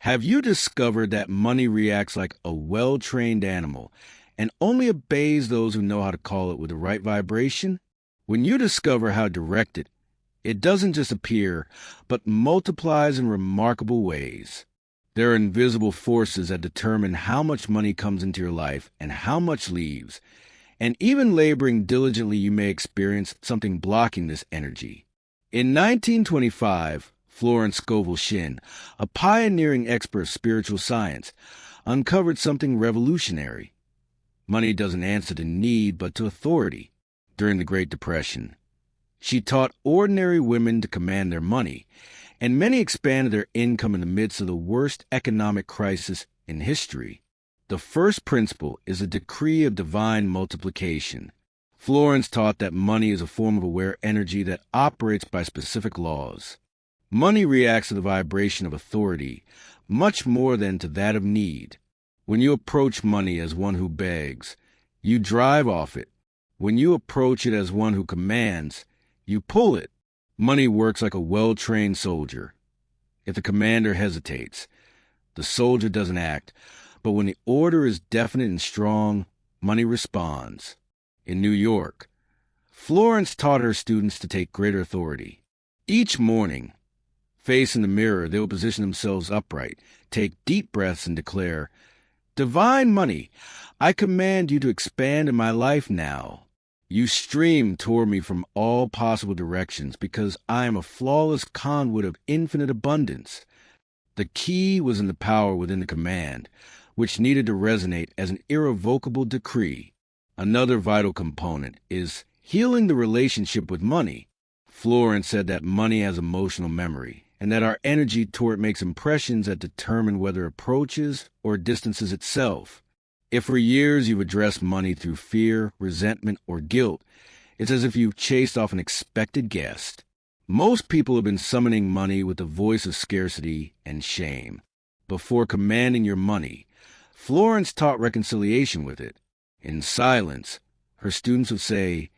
Have you discovered that money reacts like a well-trained animal and only obeys those who know how to call it with the right vibration? When you discover how to direct it, it doesn't just appear, but multiplies in remarkable ways. There are invisible forces that determine how much money comes into your life and how much leaves. And even laboring diligently, you may experience something blocking this energy. In 1925, Florence Scovel Shinn, a pioneering expert of spiritual science, uncovered something revolutionary. Money doesn't answer to need, but to authority. During the Great Depression, she taught ordinary women to command their money, and many expanded their income in the midst of the worst economic crisis in history. The first principle is a decree of divine multiplication. Florence taught that money is a form of aware energy that operates by specific laws. Money reacts to the vibration of authority much more than to that of need. When you approach money as one who begs, you drive off it. When you approach it as one who commands, you pull it. Money works like a well-trained soldier. If the commander hesitates, the soldier doesn't act. But when the order is definite and strong, money responds. In New York, Florence taught her students to take greater authority. Each morning, face in the mirror, they will position themselves upright, take deep breaths, and declare, "Divine money, I command you to expand in my life now. You stream toward me from all possible directions because I am a flawless conduit of infinite abundance." The key was in the power within the command, which needed to resonate as an irrevocable decree. Another vital component is healing the relationship with money. Florence said that money has emotional memory, and that our energy toward it makes impressions that determine whether it approaches or distances itself. If for years you've addressed money through fear, resentment, or guilt, it's as if you've chased off an expected guest. Most people have been summoning money with the voice of scarcity and shame. Before commanding your money, Florence taught reconciliation with it. In silence, her students would say,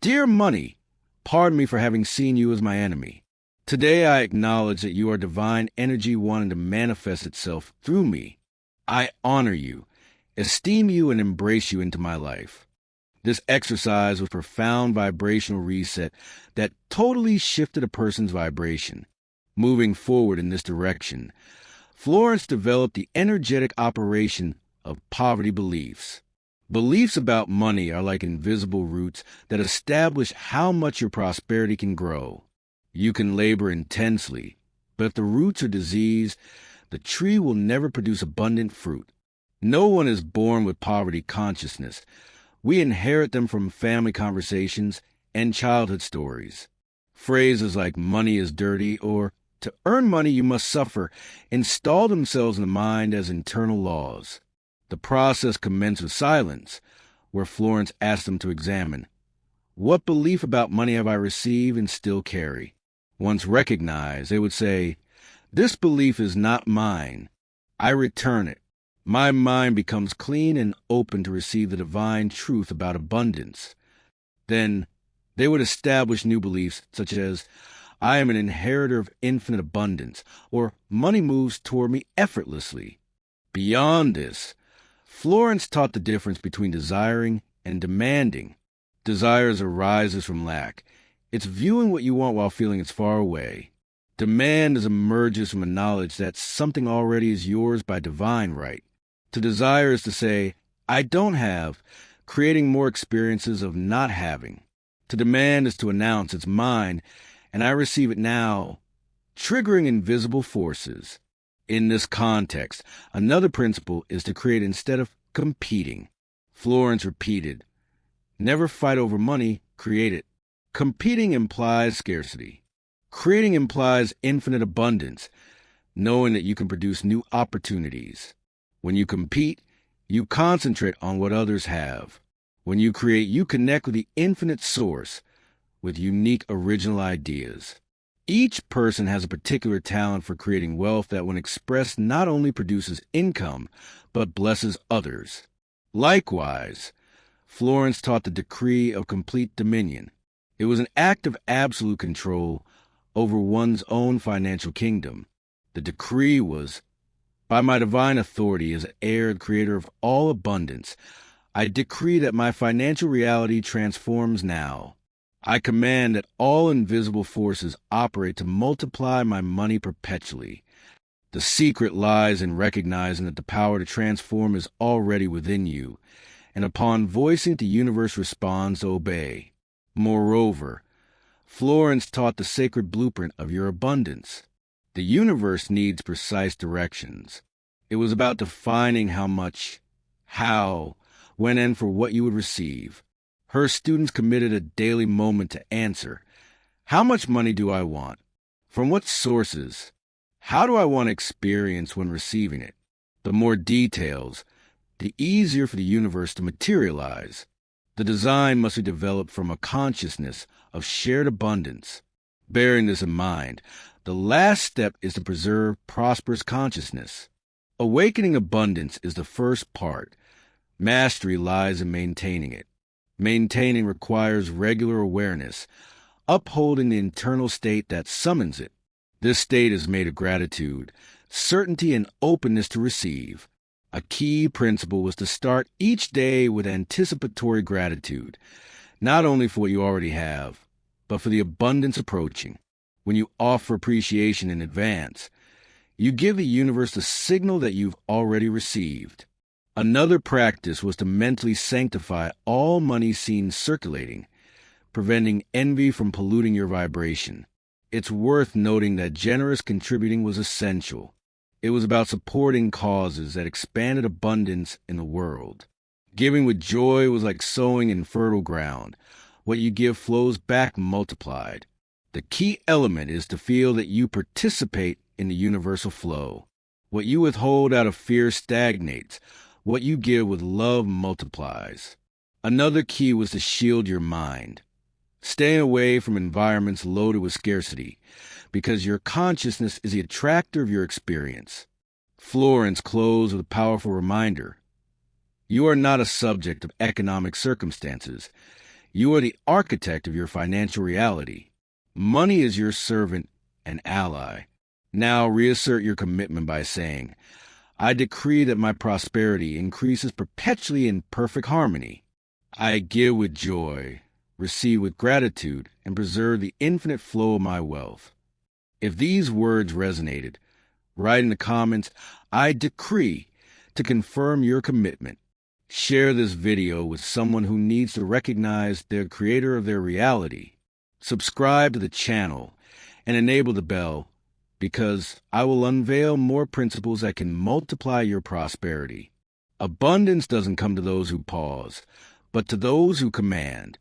"Dear money, pardon me for having seen you as my enemy. Today I acknowledge that you are divine energy wanting to manifest itself through me. I honor you, esteem you, and embrace you into my life." This exercise was a profound vibrational reset that totally shifted a person's vibration. Moving forward in this direction, Florence developed the energetic operation of poverty beliefs. Beliefs about money are like invisible roots that establish how much your prosperity can grow. You can labor intensely, but if the roots are diseased, the tree will never produce abundant fruit. No one is born with poverty consciousness. We inherit them from family conversations and childhood stories. Phrases like "money is dirty" or "to earn money you must suffer" install themselves in the mind as internal laws. The process commenced with silence, where Florence asked them to examine, "What belief about money have I received and still carry?" Once recognized, they would say, "This belief is not mine. I return it." My mind becomes clean and open to receive the divine truth about abundance. Then they would establish new beliefs such as, "I am an inheritor of infinite abundance," or "Money moves toward me effortlessly." Beyond this, Florence taught the difference between desiring and demanding. Desires arises from lack. It's viewing what you want while feeling it's far away. Demand emerges from a knowledge that something already is yours by divine right. To desire is to say, "I don't have," creating more experiences of not having. To demand is to announce it's mine, and I receive it now, triggering invisible forces. In this context, another principle is to create instead of competing. Florence repeated, "Never fight over money, create it." Competing implies scarcity. Creating implies infinite abundance, knowing that you can produce new opportunities. When you compete, you concentrate on what others have. When you create, you connect with the infinite source, with unique original ideas. Each person has a particular talent for creating wealth that, when expressed, not only produces income, but blesses others. Likewise, Florence taught the decree of complete dominion. It was an act of absolute control over one's own financial kingdom. The decree was, By my divine authority as heir and creator of all abundance, I decree that my financial reality transforms now. I command that all invisible forces operate to multiply my money perpetually. The secret lies in recognizing that the power to transform is already within you, and upon voicing it, the universe responds to obey. Moreover, Florence taught the sacred blueprint of your abundance. The universe needs precise directions. It was about defining how much, how, when, and for what you would receive. Her students committed a daily moment to answer, how much money do I want? From what sources? How do I want to experience when receiving it? The more details, the easier for the universe to materialize. The design must be developed from a consciousness of shared abundance. Bearing this in mind, the last step is to preserve prosperous consciousness. Awakening abundance is the first part. Mastery lies in maintaining it. Maintaining requires regular awareness, upholding the internal state that summons it. This state is made of gratitude, certainty, and openness to receive. A key principle was to start each day with anticipatory gratitude, not only for what you already have, but for the abundance approaching. When you offer appreciation in advance, you give the universe the signal that you've already received. Another practice was to mentally sanctify all money seen circulating, preventing envy from polluting your vibration. It's worth noting that generous contributing was essential. It was about supporting causes that expanded abundance in the world. Giving with joy was like sowing in fertile ground. What you give flows back multiplied. The key element is to feel that you participate in the universal flow. What you withhold out of fear stagnates. What you give with love multiplies. Another key was to shield your mind. Staying away from environments loaded with scarcity, because your consciousness is the attractor of your experience. Florence closed with a powerful reminder. You are not a subject of economic circumstances. You are the architect of your financial reality. Money is your servant and ally. Now reassert your commitment by saying, I decree that my prosperity increases perpetually in perfect harmony. I give with joy, receive with gratitude, and preserve the infinite flow of my wealth. If these words resonated, write in the comments, I decree, to confirm your commitment. Share this video with someone who needs to recognize the creator of their reality. Subscribe to the channel and enable the bell, because I will unveil more principles that can multiply your prosperity. Abundance doesn't come to those who pause, but to those who command.